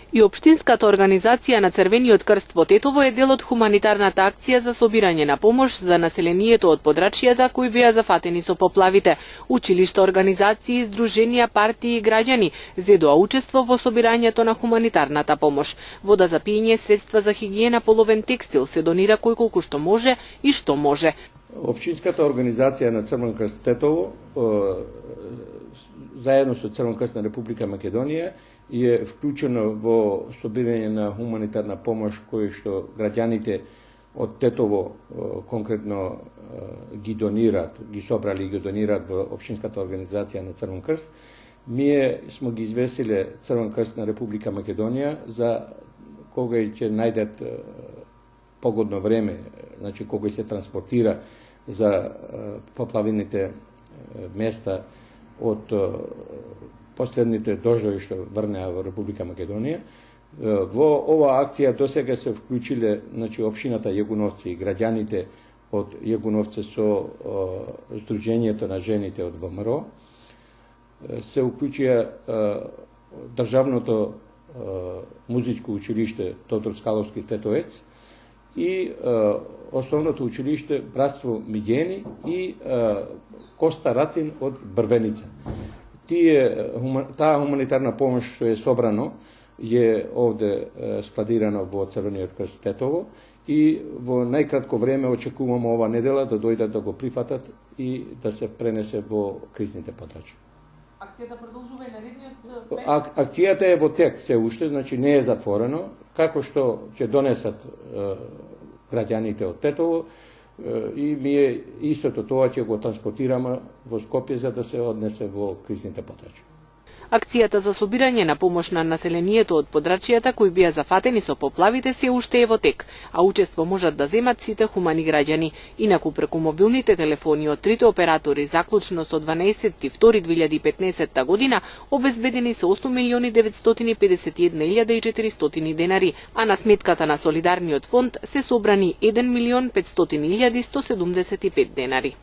И општинската организација на Црвениот крст во Тетово е дел од хуманитарната акција за собирање на помош за населението од подрачјата кои беа зафатени со поплавите. Училишта, организации, здруженија, партии и граѓани зедоа учество во собирањето на хуманитарната помош. Вода за пиење, средства за хигиена, половен текстил се донира кој колку што може и што може. Општинската организација на Црвен крст Тетово заедно со Црвен крст на Република Македонија е вклучено во собирање на хуманитарна помош кој што граѓаните од Тетово конкретно ги донират, ги собрали и ги донират во општинската организација на Црвен крст. Ние сме ги известиле Црвен крст на Република Македонија за кога ќе најдат погодно време, значи кога се транспортира за поплавените места од последните дождови што врнеа во Република Македонија. Во оваа акција досега се вклучиле, значи, општината Јегуновци и граѓаните од Јегуновци со Сдруженијето на жените од ВМРО. Се уклучија државното музичко училиште Тодор Скаловски Тетоец и основното училиште Братство Миѓени и Коста Рацин од Брвеница. Таа хуманитарна помош што е собрано е овде складирано во Црвениот крст Тетово и во најкратко време очекуваме ова недела да дојдат да го прифатат и да се пренесе во кризните подрачја. Акцијата продолжува и наредниот пет? Акцијата е во тек се уште, значи не е затворено, како што ќе донесат граѓаните од Тетово и ние истото тоа ќе го транспортираме во Скопје за да се однесе во кризните подрачја. Акцијата за собирање на помош на населението од подрачјата кои беа зафатени со поплавите се уште е во тек, а учество можат да земат сите хумани граѓани. Инаку преку мобилните телефони од трите оператори заклучно со 12.2.2015 година обезбедени се 8.951.400 денари, а на сметката на Солидарниот фонд се собрани 1.500.175 денари.